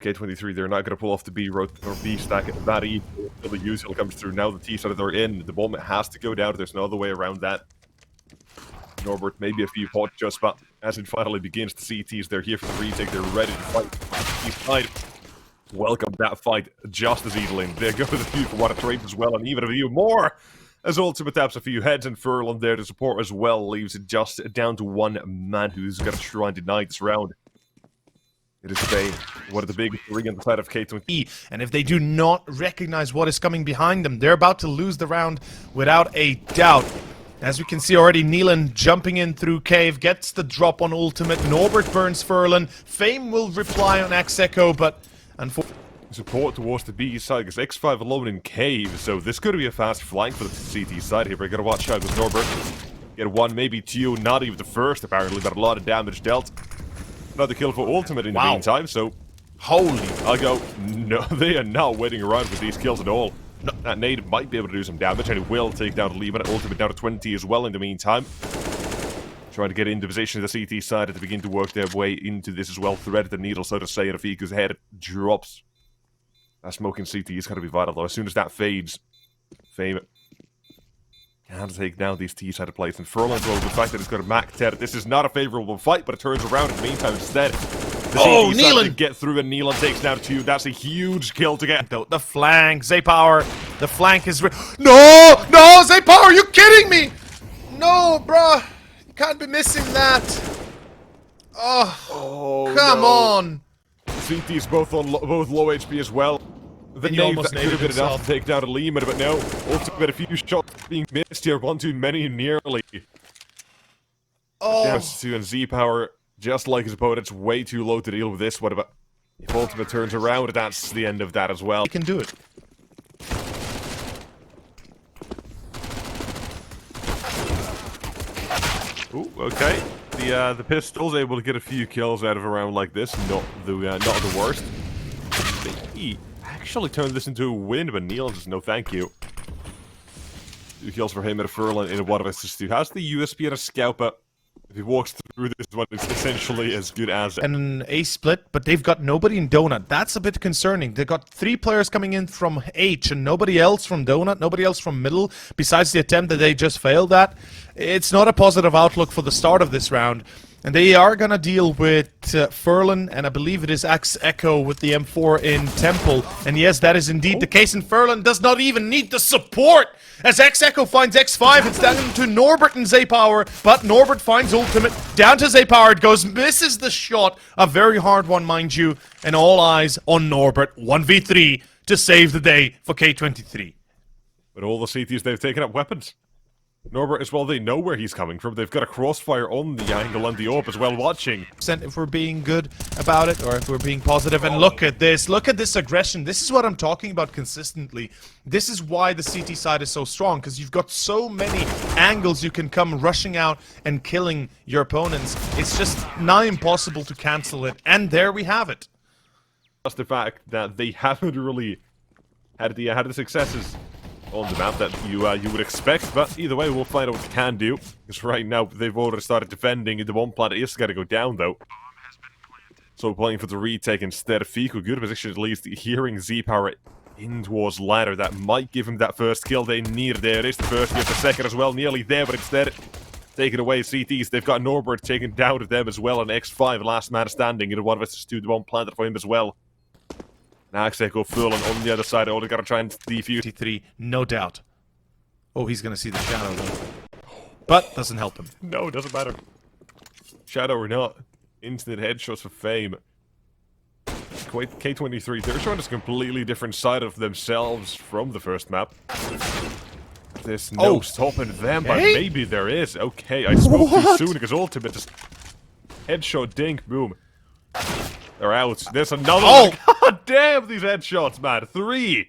K23, they're not going to pull off the B road or B stack that easy until the usual comes through. Now the T side they're in. The moment has to go down. There's no other way around that. Norbert, maybe a few pot just, but as it finally begins, the CTs, they're here for the retake. They're ready to fight. East side welcome that fight just as easily. They go with a few for what a trade as well, and even a few more. As Ultimate taps a few heads and Furlan there to support as well, leaves it just down to one man who's going to try and deny this round. It is Spain, one of the big three on the side of K23. And if they do not recognize what is coming behind them, they're about to lose the round without a doubt. As we can see already, Neelan jumping in through Cave, gets the drop on Ultimate. Norbert burns Furlan. Fame will reply on Echo, but unfortunately... Support towards the B side, because X5 alone in Cave, so this could be a fast flank for the CT side here. We're going to watch out with Norbert. Get one, maybe two, not even the first apparently, but a lot of damage dealt. Another kill for Ultimate in the meantime, so... Holy... I'll go... No, they are not waiting around with these kills at all. No, that nade might be able to do some damage, and it will take down the lead, but Ultimate down to 20 as well in the meantime. Trying to get into position of the CT side to begin to work their way into this as well. Thread the needle, so to say, and if Iku's head drops. That smoking CT is going to be vital, though. As soon as that fades, Fame can take down these T-side of plays. And Furlan's well, the fact that it's got a Mac 10. This is not a favorable fight, but it turns around in the meantime instead. Oh, Neelan! Get through, and Neelan takes down two. That's a huge kill to get. The flank, Zaypower. The flank is... No! No, Zaypower, are you kidding me? No, bruh. You can't be missing that. Oh come on. CT's both on both low HP as well. The nade could have been enough to take down a Lehman, but no. Ultimate, a few shots being missed here. One too many, nearly. Oh. Yes, and Z-Power, just like his opponent, it's way too low to deal with this. What about if Ultimate turns around? That's the end of that as well. He can do it. Ooh, okay. The pistol's able to get a few kills out of a round like this. Not the worst. He actually turned this into a win, but Neil just no thank you. 2 kills for him at a Furlan in a 1 vs 2. Has the USP and a scout, but if he walks through this one, it's essentially as good as an A split, but they've got nobody in Donut. That's a bit concerning. They've got 3 players coming in from H and nobody else from Donut, nobody else from Middle, besides the attempt that they just failed at. It's not a positive outlook for the start of this round. And they are going to deal with Furlan, and I believe it is Echo with the M4 in Temple. And yes, that is indeed the case, and Furlan does not even need the support! As Echo finds X5, it's down to Norbert and Zaypower, but Norbert finds Ultimate, down to Zaypower it goes, misses the shot, a very hard one mind you, and all eyes on Norbert, 1v3 to save the day for K23. But all the CTs, they've taken up weapons. Norbert as well, they know where he's coming from. They've got a crossfire on the angle and the AWP as well watching. If we're being good about it, or if we're being positive, and look at this aggression. This is what I'm talking about consistently. This is why the CT side is so strong, because you've got so many angles you can come rushing out and killing your opponents. It's just nigh impossible to cancel it, and there we have it. That's the fact that they haven't really had the successes on the map that you would expect, but either way, we'll find out what they can do. Because right now, they've already started defending. The one plant is going to go down, though. So playing for the retake instead of Fiku. Good position, at least. Hearing Z-Power in towards ladder. That might give him that first kill they need. There it is. The first kill, the second as well. Nearly there, but instead, taking away CTs. They've got Norbert taken down to them as well. And X5, last man standing in a 1 vs 2. The one planted for him as well. Now Echo Furlan on the other side. Only got to try and defuse. 3, no doubt. Oh, he's going to see the shadow though. But doesn't help him. No, it doesn't matter. Shadow or not. Instant headshots for Fame. K23, they're showing us a completely different side of themselves from the first map. There's no stopping them, but maybe there is. Okay, I spoke too soon because Ultimate just headshot, dink, boom. They're out. There's another one. God damn, these headshots, man. 3.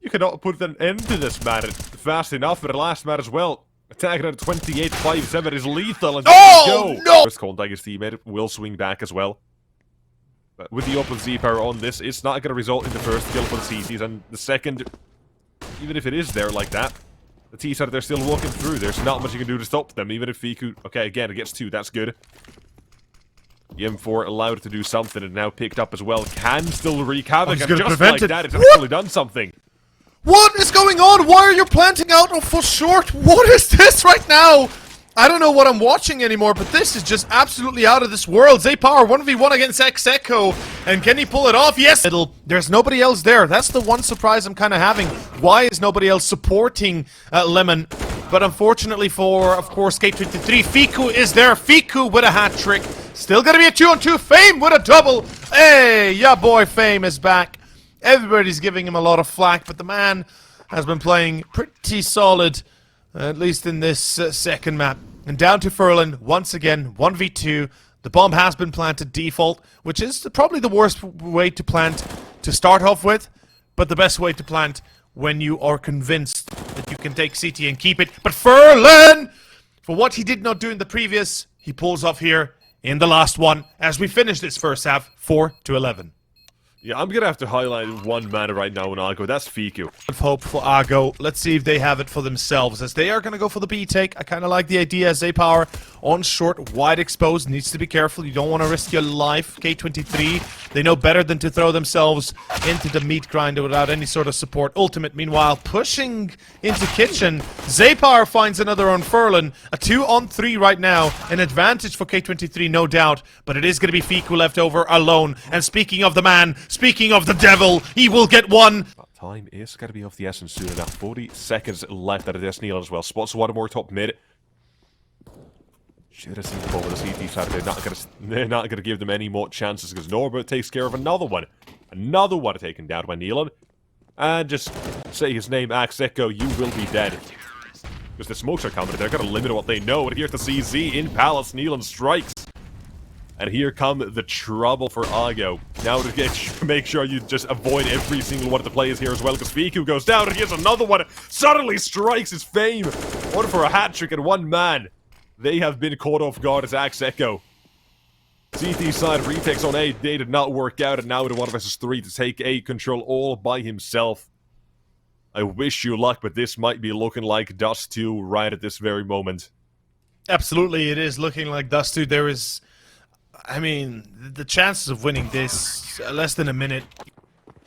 You cannot put an end to this, man. It's fast enough for the last man as well. Attacking at 28-5-7 is lethal. And oh, no! First contact, his teammate will swing back as well. But with the open Z-Power on this, it's not going to result in the first kill for the CTs. And the second, even if it is there like that, the T-side, they're still walking through. There's not much you can do to stop them, even if Fiku... Okay, again, it gets 2. That's good. The M4 allowed it to do something and now picked up as well. Can still wreak havoc, he's and gonna just prevent like it. that, it's actually done something. What is going on? Why are you planting out for short? What is this right now? I don't know what I'm watching anymore, but this is just absolutely out of this world. Zaypower 1v1 against XEcho, and can he pull it off? Yes! There's nobody else there. That's the one surprise I'm kind of having. Why is nobody else supporting Lemon? But unfortunately for, of course, K23, Fiku is there. Fiku with a hat trick. Still gonna be a 2-on-2. Fame with a double. Hey, yeah boy, Fame is back. Everybody's giving him a lot of flack, but the man has been playing pretty solid, at least in this second map. And down to Furlan, once again, 1v2. The bomb has been planted default, which is probably the worst way to plant to start off with, but the best way to plant when you are convinced that you can take CT and keep it. But Furlan, for what he did not do in the previous, he pulls off here in the last one as we finish this first half, 4-11. Yeah, I'm gonna have to highlight one man right now in Argo. That's Fiku. Of hope for Argo. Let's see if they have it for themselves, as they are gonna go for the B take. I kind of like the idea. Zaypower on short, wide exposed, needs to be careful. You don't want to risk your life. K23, they know better than to throw themselves into the meat grinder without any sort of support. Ultimate, meanwhile, pushing into kitchen. Zaypower finds another on Furlan. A 2-on-3 right now. An advantage for K23, no doubt. But it is gonna be Fiku left over alone. And speaking of the man, speaking of the devil, he will get one. Time is going to be of the essence soon enough. 40 seconds left at this Neil as well. Spots one more top mid. Should have seen the ball with the CT side. They're not going to give them any more chances because Norbert takes care of another one. Another one taken down by Nealon. And just say his name, XEcho, you will be dead. Because the smokes are coming. They're going to limit what they know. And here's the CZ in Palace. Nealon strikes. And here come the trouble for Argo. Now to make sure you just avoid every single one of the players here as well, because Fiku goes down and here's another one. Suddenly strikes his Fame. One for a hat trick and one man. They have been caught off guard as XEcho. CT side retakes on A. They did not work out, and now with 1 versus 3 to take A control all by himself. I wish you luck, but this might be looking like Dust 2 right at this very moment. Absolutely, it is looking like Dust 2. There is... I mean, the chances of winning this, less than a minute.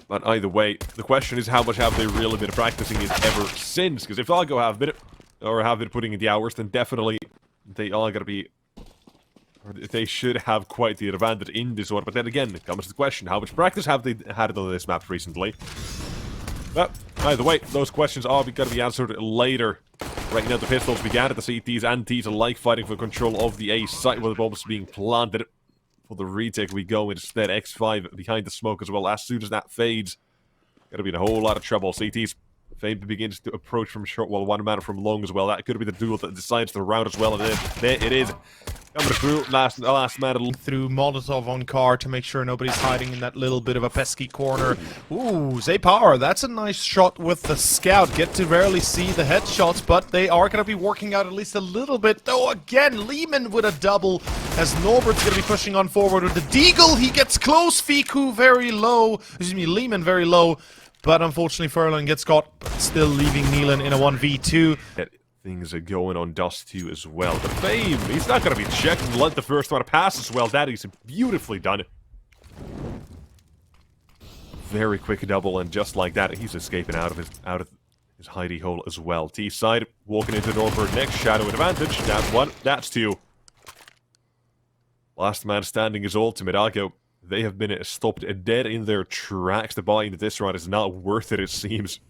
But either way, the question is how much have they really been practicing it ever since? Because if Argo have been putting in the hours, then definitely they are going to be... Or they should have quite the advantage in this order. But then again, it comes to the question, how much practice have they had on this map recently? But either way, those questions are going to be answered later. Right now, the pistols began at the CTs and Ts alike fighting for control of the A site where the bombs being planted. For the retake, we go instead. X5 behind the smoke as well. As soon as that fades, gonna be in a whole lot of trouble. CT's Fame begins to approach from short, while one man from long as well. That could be the duel that decides the round as well. And then there it is. Coming through, last man through Molotov on car to make sure nobody's hiding in that little bit of a pesky corner. Ooh, Zaypower, that's a nice shot with the scout. Get to rarely see the headshots, but they are going to be working out at least a little bit. Though again, Lehman with a double, as Norbert's going to be pushing on forward with the Deagle. He gets close, Fiku very low, excuse me, Lehman very low, but unfortunately Furlan gets caught, but still leaving Nealon in a 1v2. Things are going on Dust 2 as well. The Fame, he's not going to be checked and let the first one pass as well. That is beautifully done. Very quick double, and just like that, he's escaping out of his hidey hole as well. T side walking into Norbert next, shadow advantage. That's 1, that's 2. Last man standing is ultimate. Argo, they have been stopped dead in their tracks. The buy into this round is not worth it seems.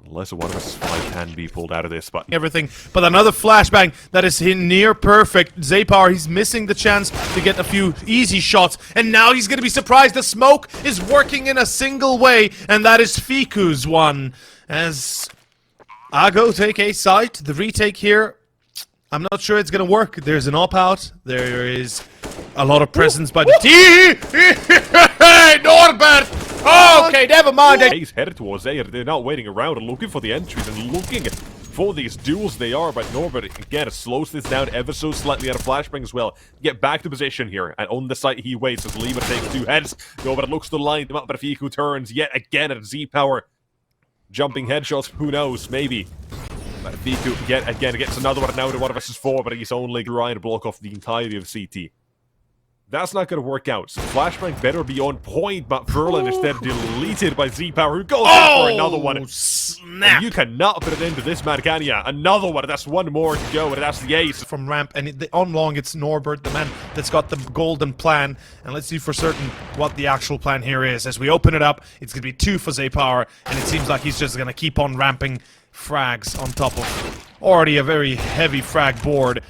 Unless a 1 versus 5 can be pulled out of this, but... Everything, but another flashbang that is near perfect. Zaypower, he's missing the chance to get a few easy shots, and now he's gonna be surprised the smoke is working in a single way, and that is Fiku's one. As Argo take a site, the retake here, I'm not sure it's gonna work. There's an op-out, there is a lot of presence by the team. Hey, Norbert! Okay, never mind. He's headed towards A. They're not waiting around and looking for the entries and looking for these duels they are. But Norbert, again, slows this down ever so slightly out of flashbang as well. Get back to position here. And on the site, he waits as Lima takes 2 heads. Norbert looks to line them up, but Fiku turns yet again at Z-Power. Jumping headshots, who knows, maybe. Viku again gets another one now to 1 versus 4, but he's only trying to block off the entirety of CT. That's not going to work out. So Flashbang better be on point, but Furlan instead deleted by Z-Power, who goes in for another one. Snap! And you cannot put it into this man, can ya? Another one. That's one more to go, and that's the ace. From ramp, and on long, it's Norbert, the man that's got the golden plan. And let's see for certain what the actual plan here is. As we open it up, it's going to be 2 for Z-Power, and it seems like he's just going to keep on ramping frags on top of already a very heavy frag board.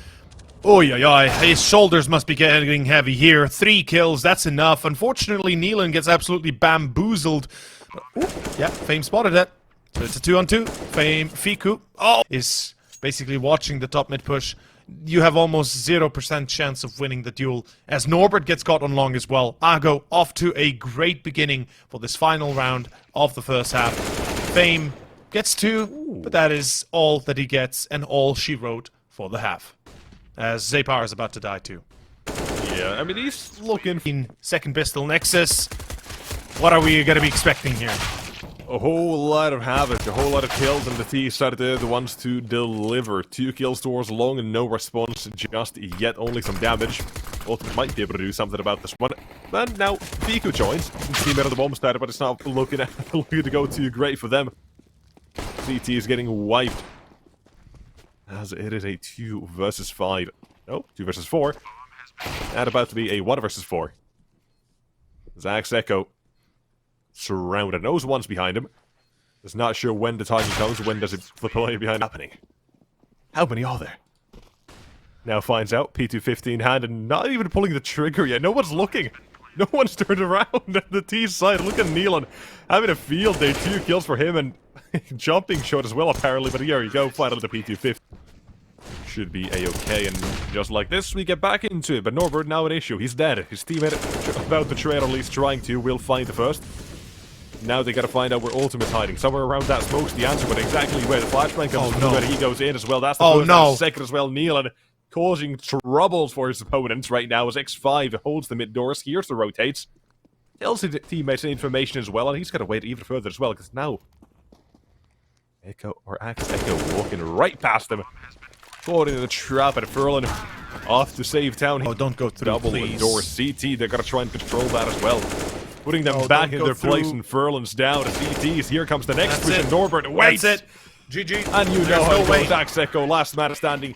Oy, his shoulders must be getting heavy here. 3 kills, that's enough. Unfortunately, Neelan gets absolutely bamboozled. Ooh, yeah, Fame spotted it. So it's a 2-on-2. Fame, Fiku, is basically watching the top mid push. You have almost 0% chance of winning the duel, as Norbert gets caught on long as well. Ago off to a great beginning for this final round of the first half. Fame gets 2, but that is all that he gets and all she wrote for the half. As Z-Power is about to die too. Yeah, I mean, he's looking in second pistol Nexus. What are we going to be expecting here? a whole lot of havoc, a whole lot of kills, and the T started the ones to deliver. 2 kills towards long and no response just yet, only some damage. Ultimate might be able to do something about this one. And now Fiku joins. Team out of the bomb started, but it's not looking to go too great for them. CT is getting wiped. As it is a 2 versus 5. No, 2 versus 4. And about to be a 1 versus 4. Zach's Echo surrounded. Knows one's behind him. Is not sure when the timing comes. When does it flip away behind happening? How many are there? Now finds out. P215 hand and not even pulling the trigger yet. No one's looking. No one's turned around at the T side. Look at Neelan having a field day. 2 kills for him and jumping shot as well apparently. But here you go. Finally the P215. Should be a-okay, and just like this, we get back into it. But Norbert now an issue. He's dead. His teammate about to trade, or at least trying to, will find the first. Now they gotta find out where Ultimate's hiding. Somewhere around that smoke's the answer, but exactly where the flashbang comes from, where he goes in as well. That's the first and second as well. Neelan causing troubles for his opponents right now as X5 holds the mid doors. Here's the rotates. Tells his teammates information as well, and he's gotta wait even further as well, because now Echo, or Axe Echo, walking right past him. Caught in the trap at Furlan. Off to save town. Oh, don't go through, double please. door CT. They're gonna try and control that as well. Putting them back in their place, and Furlan's down to CTs. Here comes the next push, and Norbert waits. That's it. GG. And you know how it goes. Axe Echo, last man standing.